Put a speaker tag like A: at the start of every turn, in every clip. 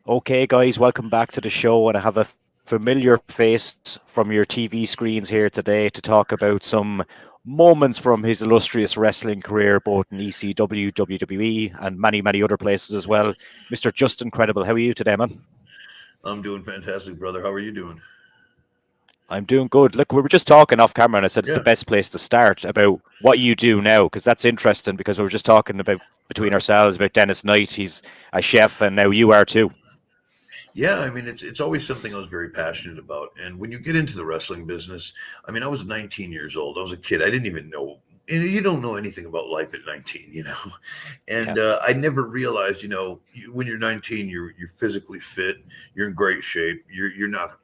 A: Okay, guys, welcome back to the show. And I have a familiar face from your TV screens here today to talk about some moments from his illustrious wrestling career, both in ECW, WWE, and many, many other places as well. Mr. Justin Credible, how are you today, man?
B: I'm doing fantastic, brother. How are you doing?
A: I'm doing good. Look, we were just talking off camera, and I said it's the
B: Yeah,
A: best place to start about what you do now, because that's interesting. Because we were just talking about between ourselves about Dennis Knight. He's a chef, and now you are too.
B: yeah. I mean, it's always something I was very passionate about. And when you get into the wrestling business, I mean, I was 19 years old. I was a kid. I didn't even know. And you don't know anything about life at 19, you know.
A: Yeah,
B: And I never realized, when you're 19, you're physically fit, you're in great shape. You're not,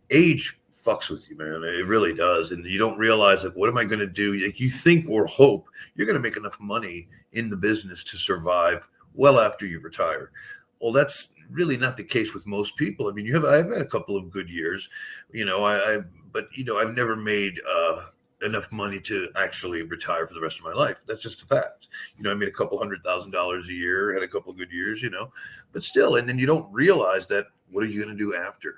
B: age fucks with you, man. It really does. And you don't realize, like, what am I going to do? Like, you think or hope you're going to make enough money in the business to survive well after you retire. Well, that's really not the case with most people. I mean, I've had a couple of good years, but I've never made enough money to actually retire for the rest of my life. That's just a fact. I made a couple $100,000 a year, had a couple of good years, but still. And then you don't realize that. What are you going to do after?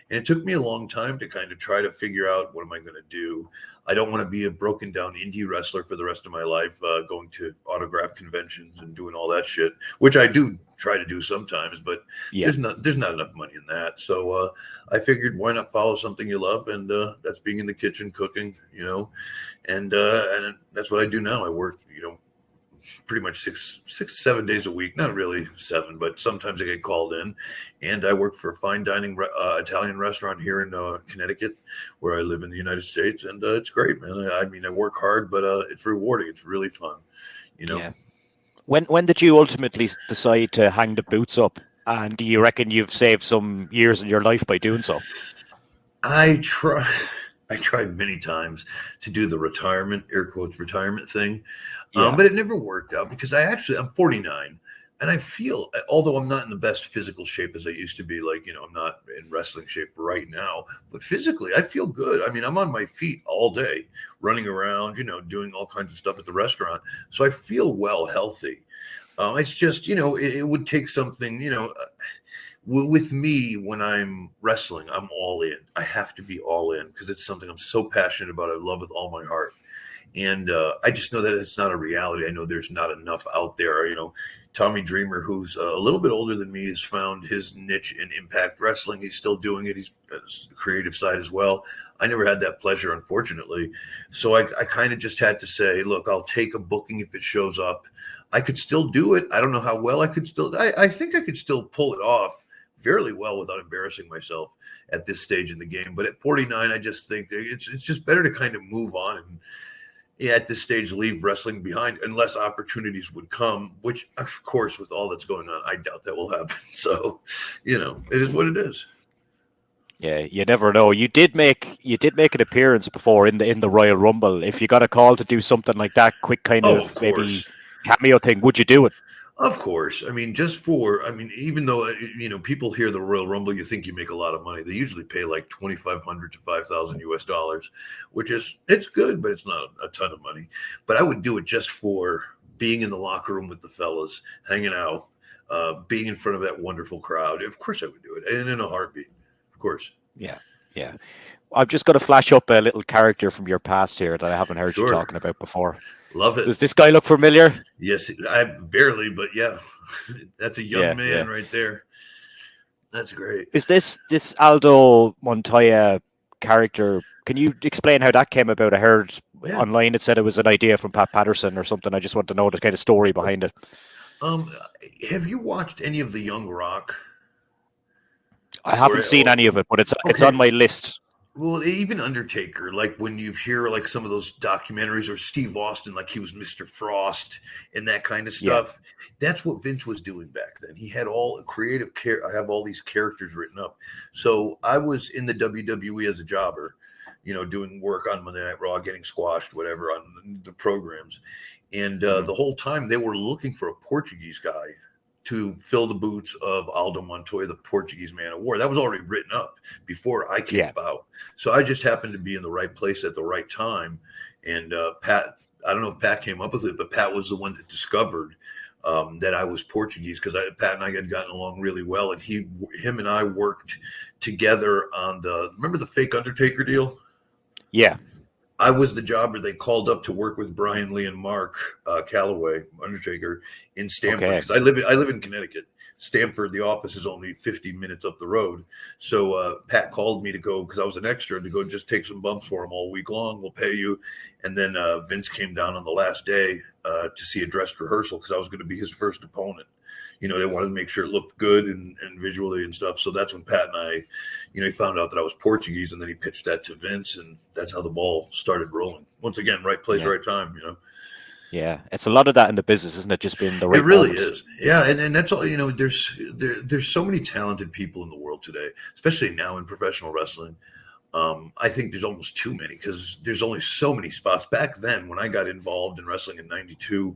B: And it took me a long time to kind of try to figure out, what am I going to do? I don't want to be a broken down indie wrestler for the rest of my life, going to autograph conventions and doing all that shit, which I do try to do sometimes, but
A: yeah.
B: there's not enough money in that. So I figured, why not follow something you love, and that's being in the kitchen cooking, and that's what I do now. I work, pretty much 7 days a week. Not really seven, but sometimes I get called in, and I work for a fine dining Italian restaurant here in Connecticut, where I live in the United States, and it's great, man. I mean, I work hard, but it's rewarding. It's really fun, you know.
A: Yeah. When did you ultimately decide to hang the boots up? And do you reckon you've saved some years in your life by doing so?
B: I try. I tried many times to do the retirement, air quotes, retirement thing,
A: Yeah.
B: but it never worked out because I'm 49, and I feel, although I'm not in the best physical shape as I used to be, like, I'm not in wrestling shape right now, but physically I feel good. I mean, I'm on my feet all day, running around, doing all kinds of stuff at the restaurant, so I feel well, healthy. It's just, it would take something, with me, when I'm wrestling, I'm all in. I have to be all in because it's something I'm so passionate about. I love with all my heart. And I just know that it's not a reality. I know there's not enough out there. Tommy Dreamer, who's a little bit older than me, has found his niche in Impact Wrestling. He's still doing it. He's the creative side as well. I never had that pleasure, unfortunately. So I kind of just had to say, look, I'll take a booking if it shows up. I could still do it. I don't know how well I could still. I think I could still pull it off fairly well without embarrassing myself at this stage in the game. But at 49, I just think it's just better to kind of move on and, yeah, at this stage, leave wrestling behind unless opportunities would come, which, of course, with all that's going on, I doubt that will happen. So, it is what it is.
A: Yeah, you never know. You did make an appearance before in the Royal Rumble. If you got a call to do something like that, quick kind
B: Oh,
A: of
B: of
A: maybe
B: course.
A: cameo thing, would you do it?
B: Of course. I mean, even though, people hear the Royal Rumble, you think you make a lot of money. They usually pay like 2,500 to 5,000 US dollars, which it's good, but it's not a ton of money. But I would do it just for being in the locker room with the fellas, hanging out, being in front of that wonderful crowd. Of course, I would do it, and in a heartbeat. Of course.
A: Yeah, yeah. I've just got to flash up a little character from your past here that I haven't heard you
B: Sure.
A: talking about before.
B: Love it.
A: Does this guy look familiar?
B: Yes, I barely, but yeah, that's a young
A: Yeah, yeah.
B: man right there. That's great.
A: Is this Aldo Montoya character? Can you explain how that came about? I heard
B: Yeah,
A: online it said it was an idea from Pat Patterson or something. I just want to know the kind of story
B: sure.
A: behind it.
B: Um, have you watched any of the Young Rock
A: I
B: or
A: haven't seen any of it, but it's on
B: okay?
A: my list.
B: Well, even Undertaker, like when you hear like some of those documentaries, or Steve Austin, like he was Mr. Frost and that kind of
A: Yeah.
B: stuff. That's what Vince was doing back then. He had all creative care. I have all these characters written up. So I was in the WWE as a jobber, doing work on Monday Night Raw, getting squashed, whatever, on the programs. And
A: Mhm.
B: the whole time they were looking for a Portuguese guy to fill the boots of Aldo Montoya, the Portuguese Man of War. That was already written up before I came
A: Yeah.
B: about. So I just happened to be in the right place at the right time. And Pat, I don't know if Pat came up with it, but Pat was the one that discovered that I was Portuguese, because Pat and I had gotten along really well, and him and I worked together on remember the fake Undertaker deal?
A: Yeah.
B: I was the jobber they called up to work with Brian Lee and Mark Calloway, Undertaker, in Stamford,
A: Okay.
B: because I live in Connecticut. Stamford, the office is only 50 minutes up the road. So Pat called me to go, because I was an extra, to go just take some bumps for him all week long. We'll pay you. And then Vince came down on the last day to see a dress rehearsal, because I was going to be his first opponent. You know, they wanted to make sure it looked good and visually and stuff. So that's when Pat and I, you know, he found out that I was Portuguese, and then he pitched that to Vince, and that's how the ball started rolling. Once again, right place, right time, you know.
A: Yeah, it's a lot of that in the business, isn't it? Just being the right.
B: It really
A: moment.
B: is. Yeah, and that's all. You know, there's so many talented people in the world today, especially now in professional wrestling. I think there's almost too many, because there's only so many spots. Back then, when I got involved in wrestling in 92,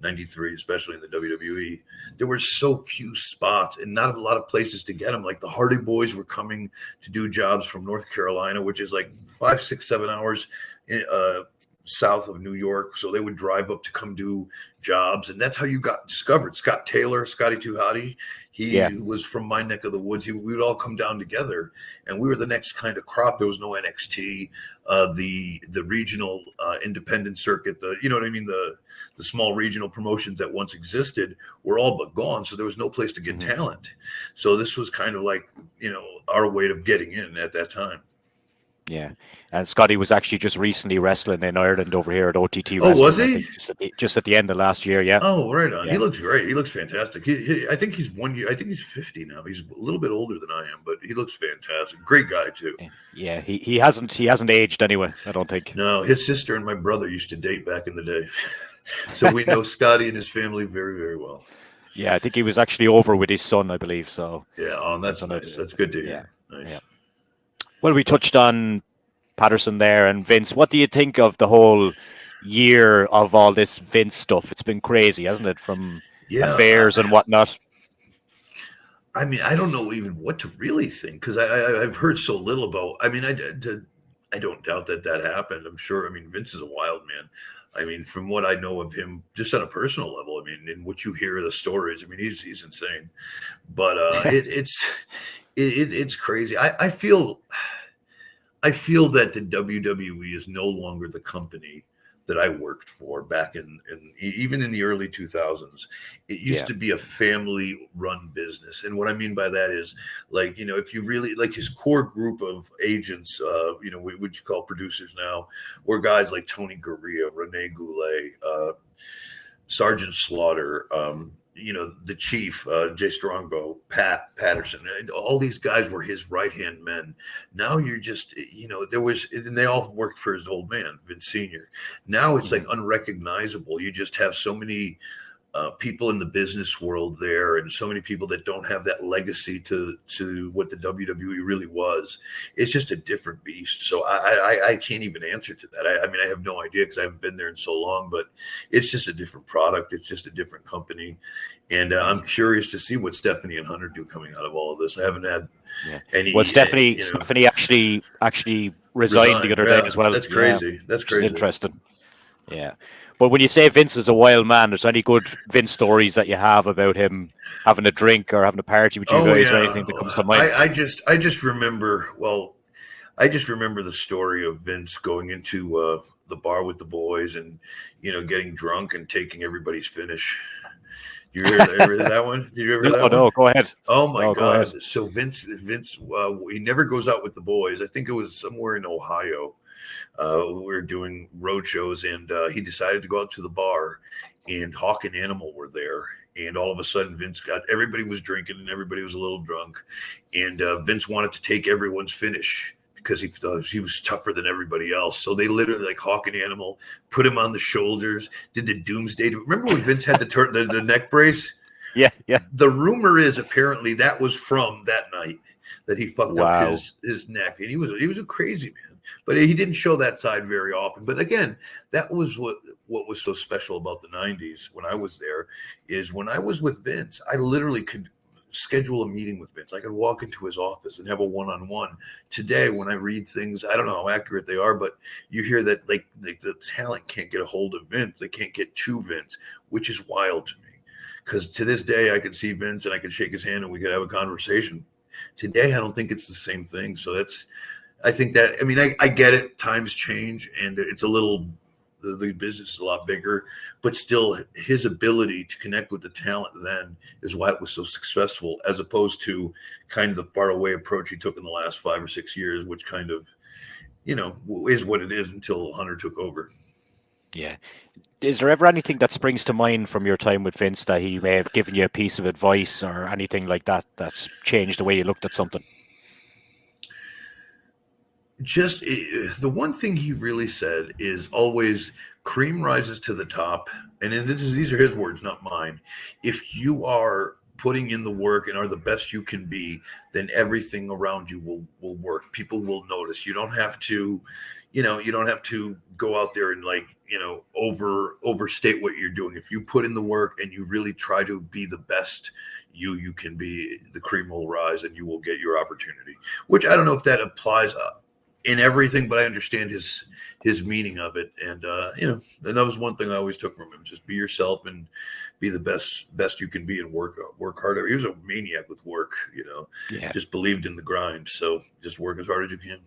B: 93, especially in the WWE, there were so few spots and not a lot of places to get them. Like the Hardy Boys were coming to do jobs from North Carolina, which is like 5, 6, 7 hours south of New York. So they would drive up to come do jobs, and that's how you got discovered. Scott Taylor, Scotty Too Hotty, he was from my neck of the woods. We would all come down together, and we were the next kind of crop. There was no NXT, the regional independent circuit, you know what I mean, the small regional promotions that once existed were all but gone. So there was no place to get talent. So this was kind of like, you know, our way of getting in at that time.
A: Yeah, and Scotty was actually just recently wrestling in Ireland over here at OTT Wrestling.
B: Oh, was he?
A: Just at the end of last year, yeah.
B: Oh, right on.
A: Yeah.
B: He looks great. He looks fantastic. I think he's 1 year. I think he's 50 now. He's a little bit older than I am, but he looks fantastic. Great guy too.
A: Yeah, he hasn't aged anyway, I don't think.
B: No, his sister and my brother used to date back in the day, so we know Scotty and his family very, very well.
A: Yeah, I think he was actually over with his son, I believe. So
B: yeah, that's nice. That's good to hear.
A: Yeah.
B: Nice.
A: Yeah. Well, we touched on Patterson there and Vince. What do you think of the whole year of all this Vince stuff? It's been crazy, hasn't it? From affairs and whatnot.
B: I mean, I don't know even what to really think, because I've heard so little about. I mean, I don't doubt that happened. I'm sure. I mean, Vince is a wild man. I mean, from what I know of him, just on a personal level, I mean, in what you hear of the stories, I mean, he's insane. But it's crazy. I feel that the WWE is no longer the company that I worked for back in even in the early 2000s. It used to be a family run business. And what I mean by that is, like, you know, if you really like his core group of agents, you know, what you call producers now, were guys like Tony Gurria, Rene Goulet, Sergeant Slaughter, you know, the Chief, Jay Strongbow, Patterson, all these guys were his right-hand men. Now you're just, you know, and they all worked for his old man, Vince Sr. Now it's like unrecognizable. You just have so many people in the business world there, and so many people that don't have that legacy to what the WWE really was. It's just a different beast. So I can't even answer to that. I mean, I have no idea, because I haven't been there in so long, but it's just a different product. It's just a different company. And I'm curious to see what Stephanie and Hunter do coming out of all of this. I haven't had any.
A: Well, Stephanie actually resigned the other day as well.
B: That's crazy. That's crazy.
A: Interesting. Yeah. But when you say Vince is a wild man, is there any good Vince stories that you have about him having a drink or having a party with you guys, or anything that comes to mind?
B: I just remember. Well, I just remember the story of Vince going into the bar with the boys, and, you know, getting drunk and taking everybody's finish. You ever hear that one? Did you ever hear that one?
A: No, go ahead.
B: Oh my God! So Vince, he never goes out with the boys. I think it was somewhere in Ohio. We were doing road shows, and he decided to go out to the bar, and Hawk and Animal were there. And all of a sudden, everybody was drinking, and everybody was a little drunk. And Vince wanted to take everyone's finish, because he thought he was tougher than everybody else. So they literally, like Hawk and Animal, put him on the shoulders, did the Doomsday. Remember when Vince had the neck brace?
A: Yeah.
B: The rumor is apparently that was from that night that he fucked up his neck. And he was a crazy man. But he didn't show that side very often. But again, that was what was so special about the 90s when I was there, is when I was with Vince, I literally could schedule a meeting with Vince. I could walk into his office and have a one-on-one. Today, when I read things, I don't know how accurate they are, but you hear that like the talent can't get a hold of Vince. They can't get to Vince, which is wild to me, Because to this day, I could see Vince and I could shake his hand and we could have a conversation. Today, I don't think it's the same thing. So I think that, I mean, I get it. Times change and it's a little, the business is a lot bigger, but still his ability to connect with the talent then is why it was so successful, as opposed to kind of the far away approach he took in the last 5 or 6 years, which kind of, is what it is until Hunter took over.
A: Yeah. Is there ever anything that springs to mind from your time with Vince that he may have given you a piece of advice or anything like that that's changed the way you looked at something?
B: Just the one thing he really said is always cream rises to the top. And these are his words, not mine. If you are putting in the work and are the best you can be, then everything around you will work. People will notice. You don't have to, you don't have to go out there and overstate what you're doing. If you put in the work and you really try to be the best you can be, the cream will rise and you will get your opportunity. Which I don't know if that applies in everything, but I understand his meaning of it. And and that was one thing I always took from him: just be yourself and be the best you can be and work harder. He was a maniac with work, just believed in the grind. So just work as hard as you can.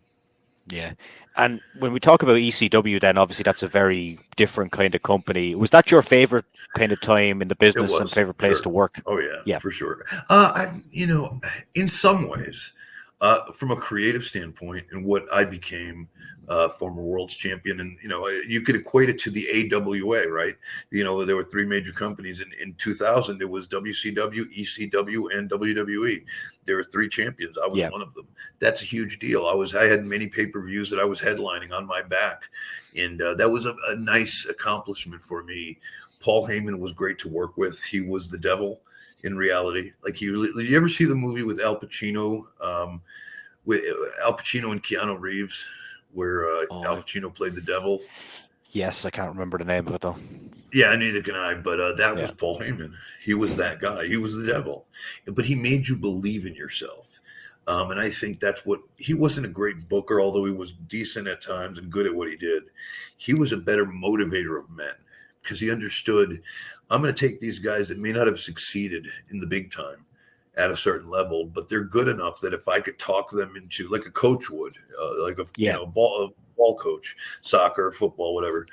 A: Yeah. And when we talk about ECW, then obviously that's a very different kind of company. Was that your favorite kind of time in the business and favorite place to work?
B: Oh yeah, for sure. In some ways, from a creative standpoint, and what I became, former world's champion, and you could equate it to the AWA, right? There were 3 major companies in 2000. It was WCW, ECW, and WWE. There were 3 champions. I was one of them. That's a huge deal. I had many pay-per-views that I was headlining on my back, and that was a nice accomplishment for me. Paul Heyman was great to work with. He was the devil in reality. Did you ever see the movie with Al Pacino? With Al Pacino and Keanu Reeves, where Al Pacino played the devil.
A: Yes, I can't remember the name of it though.
B: Yeah, neither can I. But that was Paul Heyman. He was that guy. He was the devil, but he made you believe in yourself. And I think that's what he wasn't a great booker, although he was decent at times and good at what he did. He was a better motivator of men because he understood, I'm going to take these guys that may not have succeeded in the big time at a certain level, but they're good enough that if I could talk them into, like a coach would, ball coach, soccer, football, whatever,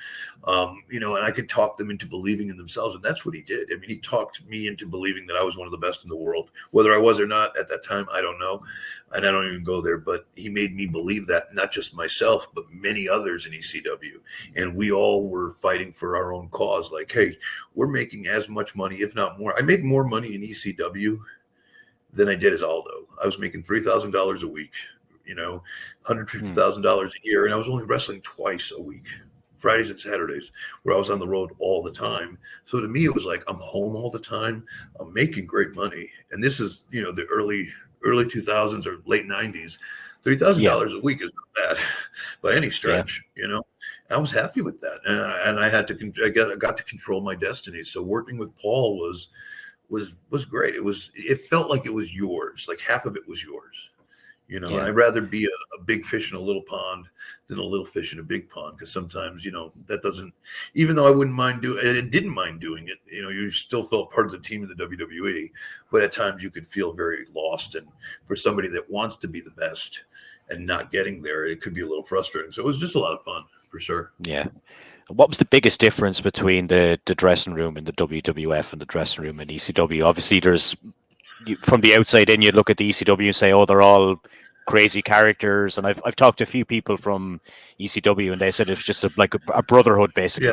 B: and I could talk them into believing in themselves. And that's what he did. I mean, he talked me into believing that I was one of the best in the world. Whether I was or not at that time, I don't know. And I don't even go there, but he made me believe that, not just myself, but many others in ECW. And we all were fighting for our own cause. Like, hey, we're making as much money, if not more. I made more money in ECW than I did as Aldo. I was making $3,000 a week, $150,000 a year. And I was only wrestling twice a week, Fridays and Saturdays, where I was on the road all the time. So to me, it was like, I'm home all the time. I'm making great money. And this is, the early 2000s or late 90s. $3,000 a week is not bad by any stretch, I was happy with that. And I got to control my destiny. So working with Paul was great. It felt like it was yours. Like half of it was yours. And I'd rather be a big fish in a little pond than a little fish in a big pond. Because sometimes, that doesn't, even though I didn't mind doing it, you still felt part of the team in the WWE, but at times you could feel very lost. And for somebody that wants to be the best and not getting there, it could be a little frustrating. So it was just a lot of fun for sure.
A: Yeah. What was the biggest difference between the dressing room in the WWF and the dressing room in ECW? Obviously, from the outside in, you look at the ECW and say, "Oh, they're all crazy characters." And I've talked to a few people from ECW, and they said it's just like a brotherhood, basically.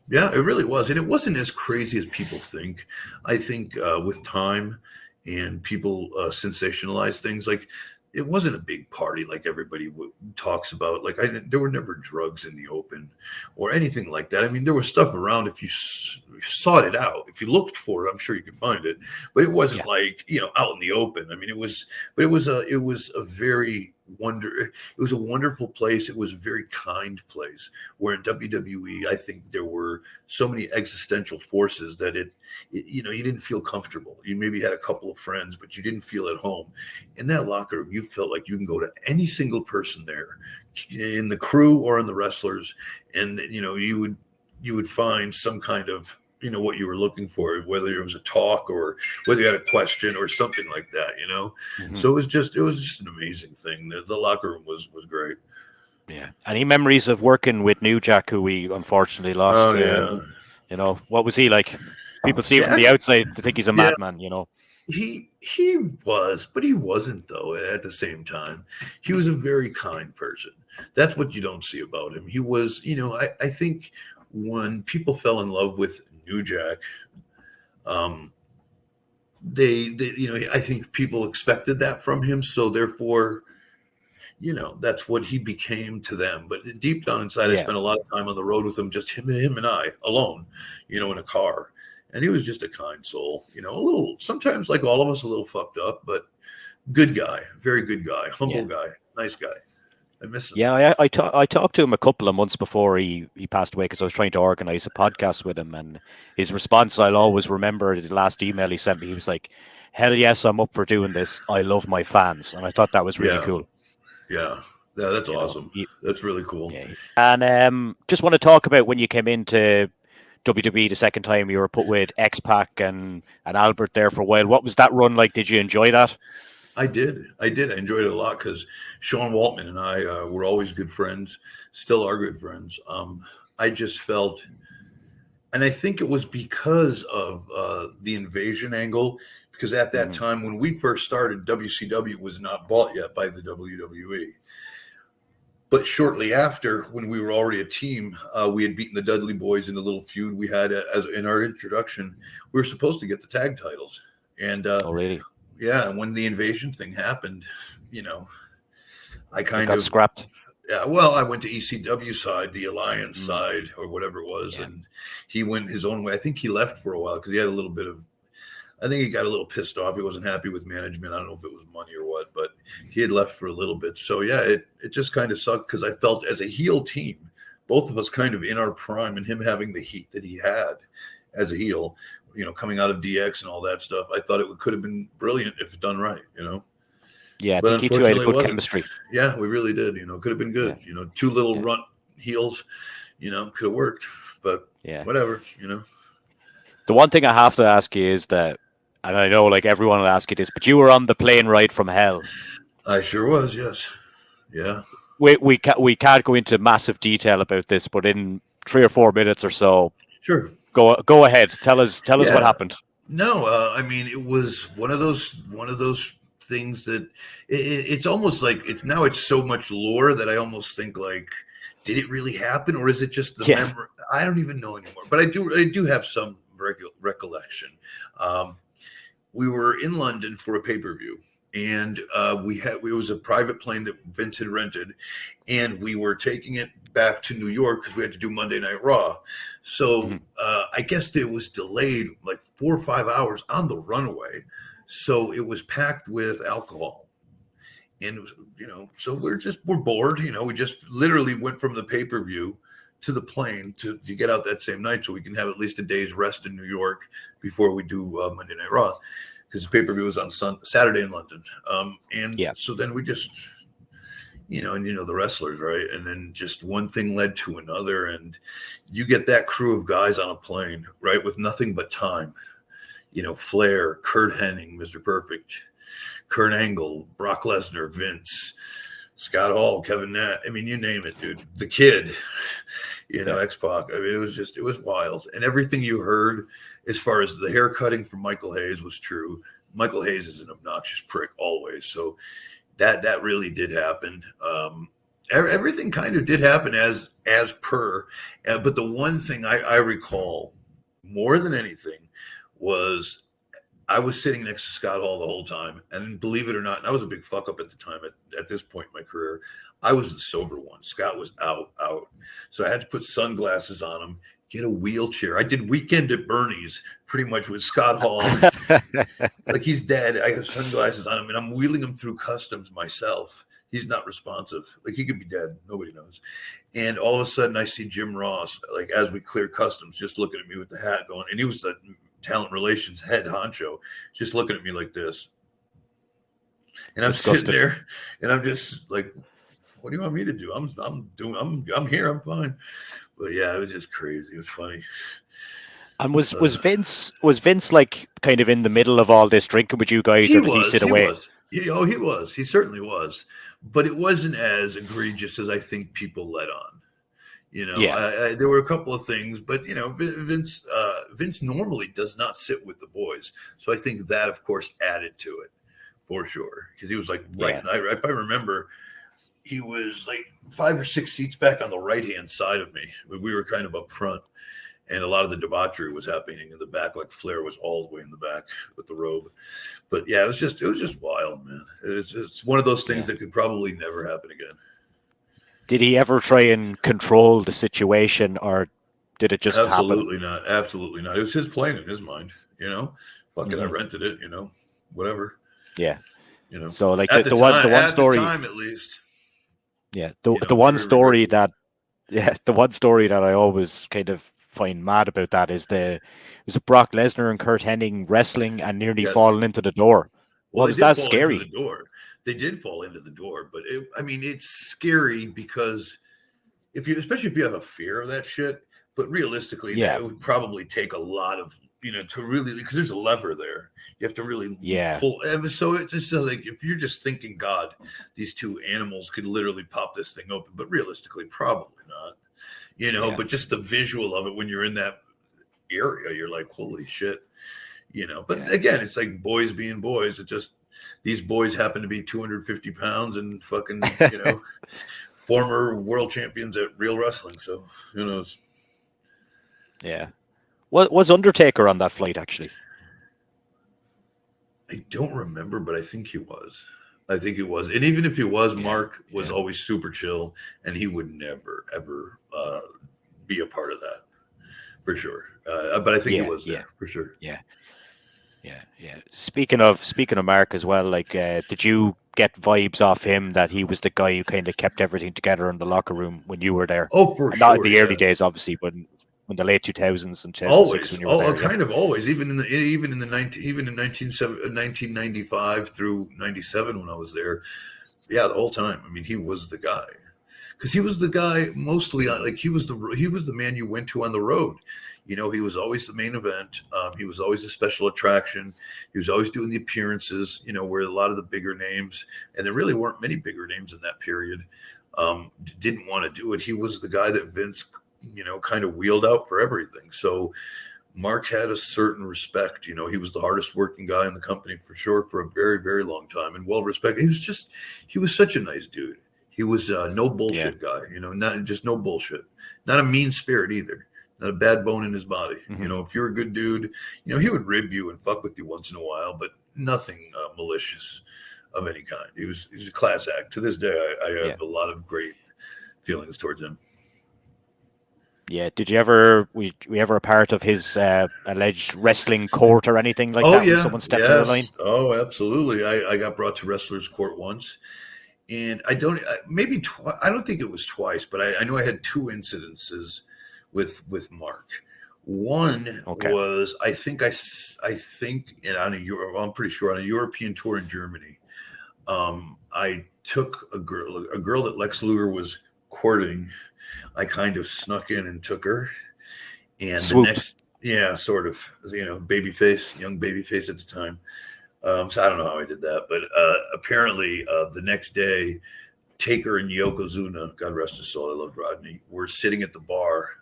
B: Yeah, it really was, and it wasn't as crazy as people think. I think with time and people sensationalize things, like it wasn't a big party like everybody talks about. Like there were never drugs in the open or anything like that. I mean, there was stuff around if you sought it out. If you looked for it, I'm sure you could find it. But it wasn't like out in the open. I mean, it was a very it was a wonderful place. It was a very kind place. Where in WWE, I think there were so many existential forces that you didn't feel comfortable. You maybe had a couple of friends, but you didn't feel at home. In that locker room, you felt like you can go to any single person there, in the crew or in the wrestlers, and you would find some kind of what you were looking for, whether it was a talk or whether you had a question or something like that,
A: Mm-hmm.
B: So it was just an amazing thing. The locker room was great.
A: Yeah. Any memories of working with New Jack, who we unfortunately lost?
B: Oh yeah.
A: What was he like? People see him from
B: Jack,
A: the outside to think he's a
B: yeah,
A: madman,
B: he was, but he wasn't though. At the same time, he was a very kind person. That's what you don't see about him. He was, I think when people fell in love with New Jack, they I think people expected that from him, so therefore, that's what he became to them. But deep down inside, I
A: Yeah.
B: spent a lot of time on the road with him, just him and I alone, in a car. And he was just a kind soul, a little, sometimes like all of us, a little fucked up, but good guy, very good guy, humble guy, nice guy. I miss him.
A: Yeah, I talked to him a couple of months before he passed away, because I was trying to organize a podcast with him, and his response, I'll always remember the last email he sent me. He was like, "Hell yes, I'm up for doing this. I love my fans," and I thought that was really cool.
B: Yeah, that's awesome. That's really cool.
A: Yeah. And just want to talk about when you came into WWE the second time. You were put with X-Pac and Albert there for a while. What was that run like? Did you enjoy that?
B: I did. I enjoyed it a lot because Sean Waltman and I were always good friends, still are good friends. I just felt, and I think it was because of the invasion angle, because at that time when we first started, WCW was not bought yet by the WWE. But shortly after, when we were already a team, we had beaten the Dudley Boys in a little feud we had as in our introduction. We were supposed to get the tag titles, and
A: oh really?
B: Yeah, when the invasion thing happened, I kind
A: got
B: of
A: scrapped.
B: Yeah, well, I went to ECW side, the Alliance side, or whatever it was, and he went his own way. I think he left for a while because he had a little bit of. I think he got a little pissed off. He wasn't happy with management. I don't know if it was money or what, but he had left for a little bit. So yeah, it just kind of sucked because I felt as a heel team, both of us kind of in our prime, and him having the heat that he had as a heel, coming out of DX and all that stuff. I thought it could have been brilliant if done right,
A: Yeah, I
B: but
A: think you two had a good chemistry.
B: Yeah, we really did. Could have been good. Yeah. Two little runt heels, could have worked. But whatever.
A: The one thing I have to ask you is that, and I know like everyone will ask you this, but you were on the plane ride from hell.
B: I sure was. Yes. Yeah.
A: We can't go into massive detail about this, but in 3 or 4 minutes or so,
B: sure.
A: Go ahead. Tell us what happened.
B: No, I mean it was one of those things that it's almost like it's so much lore that I almost think like, did it really happen or is it just the memory? I don't even know anymore. But I do have some recollection. We were in London for a pay-per-view. And it was a private plane that Vince had rented, and we were taking it back to New York because we had to do Monday Night Raw. So I guess it was delayed like 4 or 5 hours on the runway. So it was packed with alcohol. And it was, so we're bored. We just literally went from the pay-per-view to the plane to get out that same night so we can have at least a day's rest in New York before we do Monday Night Raw. Because the pay-per-view was on Saturday in London. So then we just, and the wrestlers, right? And then just one thing led to another. And you get that crew of guys on a plane, right? With nothing but time. Flair, Kurt Hennig, Mr. Perfect, Kurt Angle, Brock Lesnar, Vince, Scott Hall, Kevin Nash. I mean, you name it, dude. The Kid, X-Pac. I mean, it was wild. And everything you heard as far as the hair cutting from Michael Hayes was true. Michael Hayes is an obnoxious prick always. So that really did happen. Everything kind of did happen as per. But the one thing I recall more than anything was I was sitting next to Scott Hall the whole time. And believe it or not, and I was a big fuck up at the time at this point in my career. I was the sober one. Scott was out. So I had to put sunglasses on him, get a wheelchair. I did Weekend at Bernie's pretty much with Scott Hall. Like he's dead. I have sunglasses on him and I'm wheeling him through customs myself. He's not responsive. Like he could be dead. Nobody knows. And all of a sudden I see Jim Ross, like as we clear customs, just looking at me with the hat going. And he was the talent relations head honcho, just looking at me like this. And I'm sitting there and I'm just like, what do you want me to do? I'm here. I'm fine. But yeah, it was just crazy. It was funny.
A: And was Vince like kind of in the middle of all this drinking with you guys, or did he sit
B: He
A: away?
B: was. He was. He certainly was. But it wasn't as egregious as I think people let on.
A: Yeah,
B: There were a couple of things, but Vince normally does not sit with the boys, so I think that, of course, added to it for sure, because he was like right.
A: yeah.
B: If I remember, he was like 5 or 6 seats back on the right hand side of me. We were kind of up front, and a lot of the debauchery was happening in the back. Like Flair was all the way in the back with the robe. But yeah, it was just wild, man. It's one of those things that could probably never happen again.
A: Did he ever try and control the situation, or did it just happen?
B: Absolutely not. Absolutely not. It was his plane in his mind. Fuck it, I rented it. Whatever.
A: Yeah.
B: You know,
A: So like
B: at
A: the one story,
B: the time at least.
A: Yeah, the one story that I always kind of find mad about that is it was Brock Lesnar and Kurt Hennig wrestling and nearly falling into the door.
B: Well,
A: Was that scary?
B: into the door. They did fall into the door, but it's scary because especially if you have a fear of that shit. But realistically, that would probably take a lot of to really, because there's a lever there. You have to really pull. So it's just like, if you're just thinking, God, these two animals could literally pop this thing open, but realistically, probably not. But just the visual of it when you're in that area, you're like, holy shit. But again, it's like boys being boys. It just, these boys happen to be 250 pounds and fucking, former world champions at real wrestling. So who knows?
A: Yeah. Was Undertaker on that flight, actually?
B: I don't remember, but I think he was. And even if he was, Mark was always super chill, and he would never, ever be a part of that, for sure. But I think he was there, for sure.
A: Yeah. Speaking of Mark as well, like, did you get vibes off him that he was the guy who kind of kept everything together in the locker room when you were there?
B: Oh, for sure.
A: Not in the early days, obviously, but in the late 2000s and 2006 when you were there.
B: Kind of always, even in 1995 through 97 when I was there. Yeah, the whole time. I mean, he was the guy, because he was the guy mostly. Like, he was the man you went to on the road. He was always the main event. He was always a special attraction. He was always doing the appearances, where a lot of the bigger names, and there really weren't many bigger names in that period, didn't want to do it. He was the guy that Vince, kind of wheeled out for everything. So Mark had a certain respect. He was the hardest working guy in the company for sure for a very, very long time, and well respected. He was such a nice dude. He was no bullshit guy, not just no bullshit, not a mean spirit either. Not a bad bone in his body.
A: Mm-hmm.
B: If you're a good dude, he would rib you and fuck with you once in a while, but nothing malicious of any kind. He was a class act. To this day, I have a lot of great feelings towards him.
A: Yeah. Did you ever, were you ever a part of his alleged wrestling court or anything like that?
B: Yeah.
A: When someone stepped out of line?
B: Oh, absolutely. I got brought to wrestler's court once. And I don't think it was twice, but I know I had 2 incidences with Mark. One was, I think, and I'm pretty sure on a European tour in Germany, I took a girl that Lex Luger was courting. I kind of snuck in and took her, and
A: Swooped.
B: Sort of, young babyface at the time. So I don't know how I did that, but apparently the next day, Taker and Yokozuna, God rest his soul, I love Rodney, were sitting at the bar.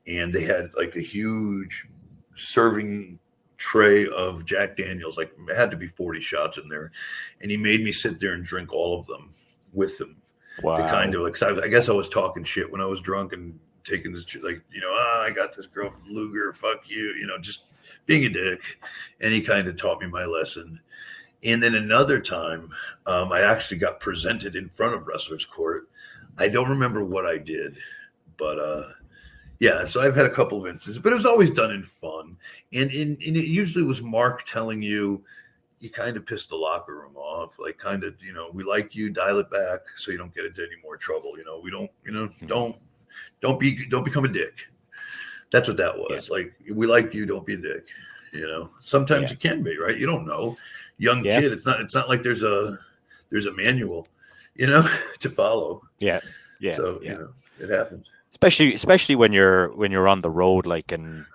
B: And they had like a huge serving tray of Jack Daniels, like it had to be 40 shots in there. And he made me sit there and drink all of them with him.
A: Wow.
B: To kind of like, I guess I was talking shit when I was drunk and taking this, like, I got this girl from Luger, fuck you, just being a dick. And he kind of taught me my lesson. And then another time, I actually got presented in front of wrestler's court. I don't remember what I did, but, yeah, so I've had a couple of instances, but it was always done in fun. And it usually was Mark telling you kind of pissed the locker room off, like kind of, we like you, dial it back so you don't get into any more trouble. We don't, don't become a dick. That's what that was. Like, we like you, don't be a dick. Sometimes you can be, right? You don't know. Young kid, it's not like there's a manual, to follow.
A: Yeah.
B: So, it happens.
A: Especially when you're on the road, like, and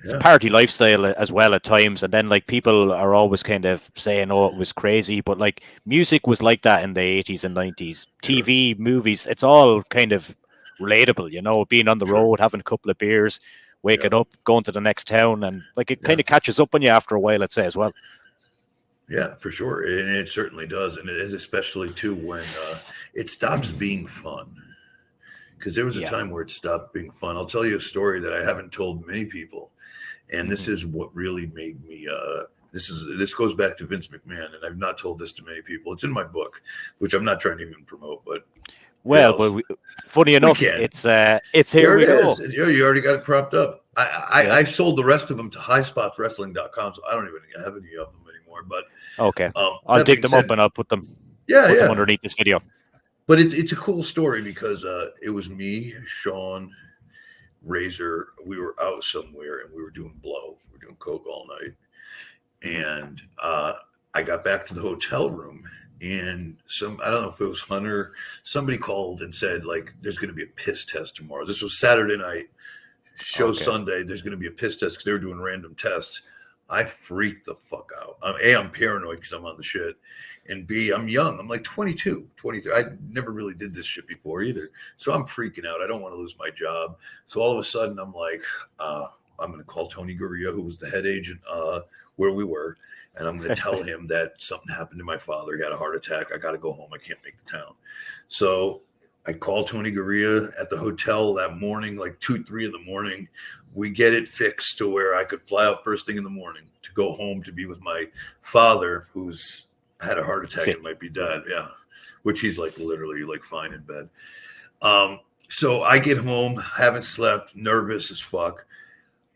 A: it's a party lifestyle as well at times. And then like people are always kind of saying, "Oh, it was crazy," but like music was like that in the 80s and 90s.
B: Sure.
A: TV, movies, it's all kind of relatable, you know, being on the road, having a couple of beers, waking up, going to the next town, and like it kind of catches up on you after a while, I'd say as well.
B: Yeah, for sure, and it certainly does, and especially too when it stops being fun. Because there was a time where it stopped being fun. I'll tell you a story that I haven't told many people, and this is what really made me. This goes back to Vince McMahon, and I've not told this to many people. It's in my book, which I'm not trying to even promote, but.
A: Well, funny enough, it's here we go.
B: You already got it propped up. I sold the rest of them to highspotswrestling.com, so I don't even have any of them anymore. But
A: okay, I'll dig them up and I'll put them. Them underneath this video.
B: But it's a cool story because it was me, Sean, Razor. We were out somewhere and we were doing blow. We were doing coke all night, and I got back to the hotel room. And I don't know if it was Hunter, somebody called and said, like, there's going to be a piss test tomorrow. This was Saturday night, show Sunday. There's going to be a piss test because they were doing random tests. I freaked the fuck out. I'm paranoid because I'm on the shit. And B, I'm young. I'm like 22, 23. I never really did this shit before either. So I'm freaking out. I don't want to lose my job. So all of a sudden, I'm like, I'm going to call Tony Gurria, who was the head agent where we were. And I'm going to tell him that something happened to my father. He had a heart attack. I got to go home. I can't make the town. So I called Tony Gurria at the hotel that morning, like 2, 3 in the morning. We get it fixed to where I could fly out first thing in the morning to go home to be with my father, who's had a heart attack and might be dead. Yeah. Which he's like literally like fine in bed. So I get home, haven't slept, nervous as fuck.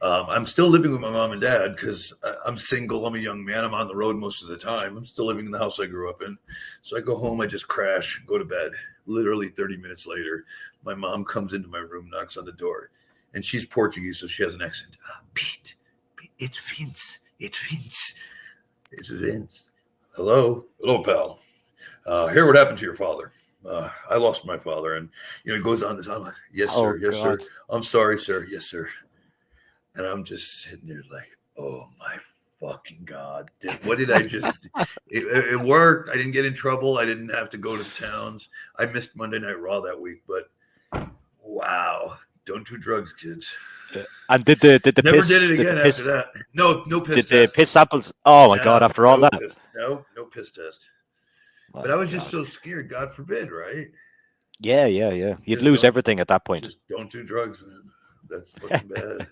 B: I'm still living with my mom and dad because I'm single. I'm a young man. I'm on the road most of the time. I'm still living in the house I grew up in. So I go home. I just crash, go to bed. Literally 30 minutes later, my mom comes into my room, knocks on the door. And she's Portuguese, so she has an accent. Pete, it's Vince. It's Vince. It's Vince. Hello, pal. Hear what happened to your father. I lost my father. And, he goes on this. I'm like, yes, sir. Yes, sir. I'm sorry, sir. Yes, sir. And I'm just sitting there like, oh my fucking God. What did I just it worked. I didn't get in trouble. I didn't have to go to the towns. I missed Monday Night Raw that week, but wow. Don't do drugs, kids.
A: And did the
B: never
A: piss,
B: did it again after that. No piss
A: test.
B: Did
A: the piss samples? Oh my God! After all that,
B: no piss test. But I was just so scared. God forbid, right?
A: Yeah. You'd lose everything at that point.
B: Just don't do drugs, man. That's fucking bad.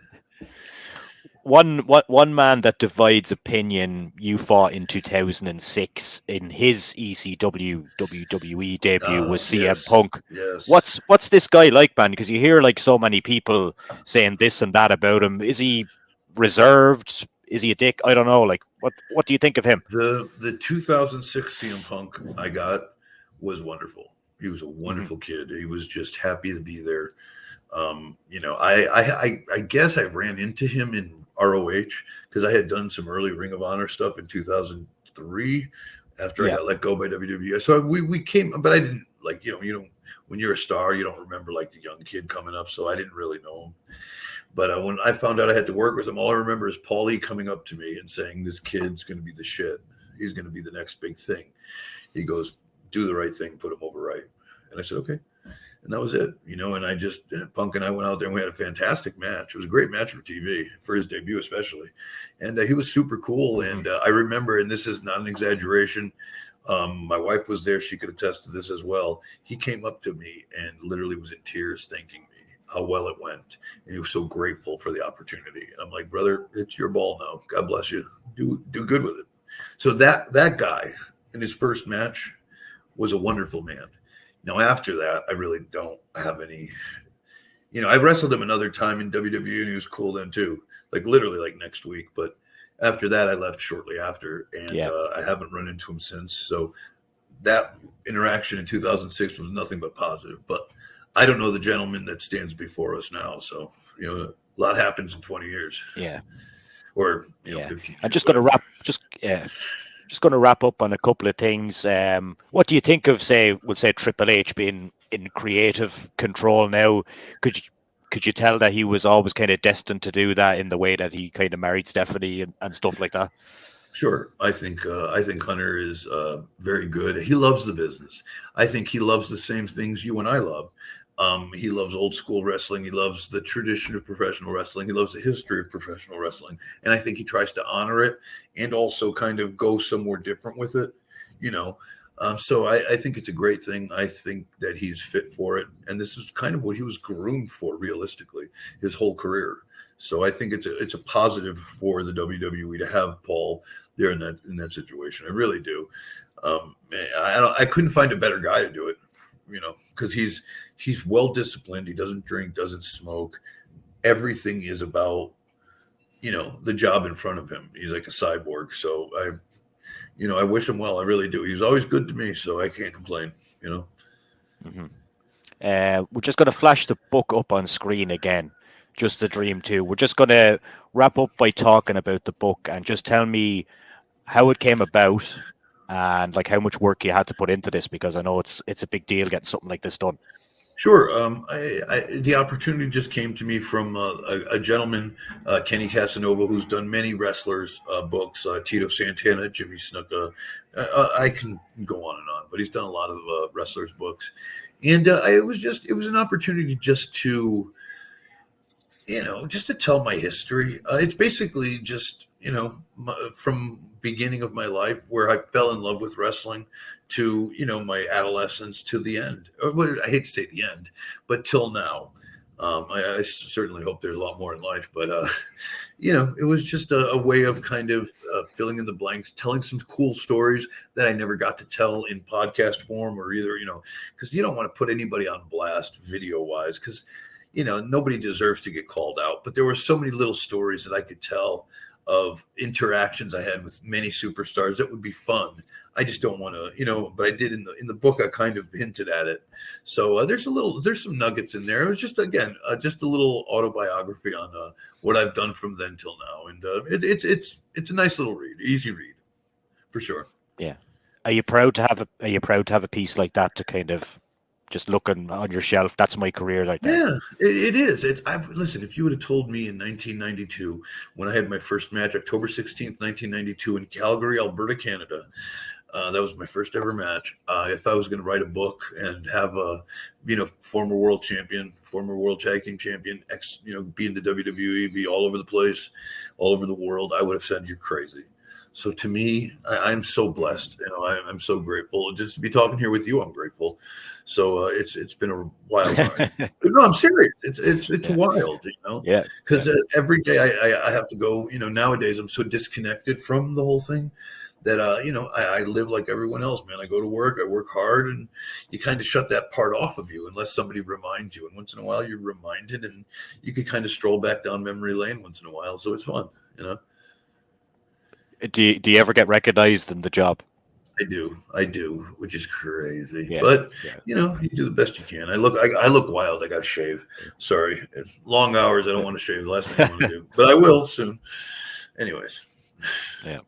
A: One man that divides opinion you fought in 2006 in his ECW WWE debut was CM Punk.
B: Yes.
A: What's this guy like, man? Because you hear like so many people saying this and that about him. Is he reserved? Is he a dick? I don't know. Like, what do you think of him?
B: The 2006 CM Punk I got was wonderful. He was a wonderful kid. He was just happy to be there. I guess I ran into him in ROH because I had done some early Ring of Honor stuff in 2003 after I got let go by WWE. So we came, but I didn't like, you don't, when you're a star, you don't remember like the young kid coming up. So I didn't really know him. But when I found out I had to work with him, all I remember is Paulie coming up to me and saying, this kid's going to be the shit. He's going to be the next big thing. He goes, do the right thing, put him over right. And I said, okay. And that was it, and I just, Punk and I went out there and we had a fantastic match. It was a great match for TV, for his debut especially. And he was super cool. And I remember, and this is not an exaggeration, my wife was there. She could attest to this as well. He came up to me and literally was in tears thanking me how well it went. And he was so grateful for the opportunity. And I'm like, brother, it's your ball now. God bless you. Do good with it. So that guy in his first match was a wonderful man. Now, after that, I really don't have any, I wrestled him another time in WWE and he was cool then too, like literally like next week. But after that, I left shortly after and I haven't run into him since. So that interaction in 2006 was nothing but positive. But I don't know the gentleman that stands before us now. So, a lot happens in 20 years.
A: Yeah.
B: Or, 15 years.
A: I'm just going to wrap, just going to wrap up on a couple of things. What do you think of, we'll say Triple H being in creative control now? could you tell that he was always kind of destined to do that in the way that he kind of married Stephanie and stuff like that?
B: Sure. I think Hunter is very good. He loves the business. I think he loves the same things you and I love. He loves old school wrestling. He loves the tradition of professional wrestling. He loves the history of professional wrestling. And I think he tries to honor it and also kind of go somewhere different with it, you know. So I think it's a great thing. I think that he's fit for it. And this is kind of what he was groomed for, realistically, his whole career. So I think it's a positive for the WWE to have Paul there in that situation. I really do. I couldn't find a better guy to do it, you know, because he's well disciplined. He doesn't drink, doesn't smoke. Everything is about, you know, the job in front of him. He's like a cyborg. So I wish him well. I really do. He's always good to me, so I can't complain, you know.
A: Mm-hmm. We're just going to flash the book up on screen again. Just the Dream 2. We're just going to wrap up by talking about the book and just tell me how it came about and like how much work you had to put into this, because I know it's a big deal getting something like this done.
B: Sure. The opportunity just came to me from a gentleman, Kenny Casanova, who's done many wrestlers' books, Tito Santana, Jimmy Snuka. I can go on and on, but he's done a lot of wrestlers' books. And it was an opportunity just to, just to tell my history. It's basically just, from beginning of my life where I fell in love with wrestling to, my adolescence to the end. Well, I hate to say the end, but till now. I certainly hope there's a lot more in life, but, it was just a way of kind of filling in the blanks, telling some cool stories that I never got to tell in podcast form or either, because you don't want to put anybody on blast video wise, because nobody deserves to get called out, but there were so many little stories that I could tell of interactions I had with many superstars that would be fun. I just don't want to, but I did in the book, I kind of hinted at it. So there's some nuggets in there. It was just, again, just a little autobiography on what I've done from then till now. And it's a nice little read, easy read for sure.
A: Yeah. Are you proud to have a piece like that to kind of just looking on your shelf? That's my career right now.
B: Yeah, it is. Listen, if you would have told me in 1992, when I had my first match, October 16th, 1992 in Calgary, Alberta, Canada, that was my first ever match. If I was going to write a book and have a, former world champion, former world tag team champion, be in the WWE, be all over the place, all over the world, I would have said, you're crazy. So to me, I'm so blessed. I'm so grateful. Just to be talking here with you, I'm grateful. So it's been a wild ride. No, I'm serious. It's wild,
A: Yeah.
B: Because every day I have to go. Nowadays I'm so disconnected from the whole thing that I live like everyone else, man. I go to work, I work hard, and you kind of shut that part off of you unless somebody reminds you. And once in a while you're reminded, and you can kind of stroll back down memory lane once in a while. So it's fun,
A: Do you ever get recognized in the job?
B: I do, which is crazy.
A: Yeah,
B: but you do the best you can. I look wild. I got to shave. Sorry, long hours. I don't want to shave. The last thing I want to do, but I will soon. Anyways.
A: Yeah.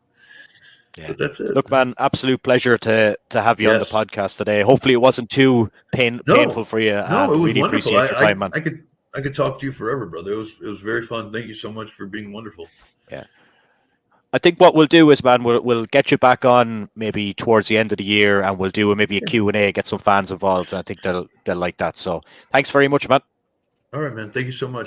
B: But that's it.
A: Look, man, absolute pleasure to have you on the podcast today. Hopefully, it wasn't too painful for you.
B: No, it was
A: really
B: wonderful.
A: Appreciate your time, man.
B: I could talk to you forever, brother. It was very fun. Thank you so much for being wonderful.
A: Yeah. I think what we'll do is, man, we'll get you back on maybe towards the end of the year, and we'll do maybe a Q&A, get some fans involved. And I think they'll like that. So thanks very much, man.
B: All right, man. Thank you so much.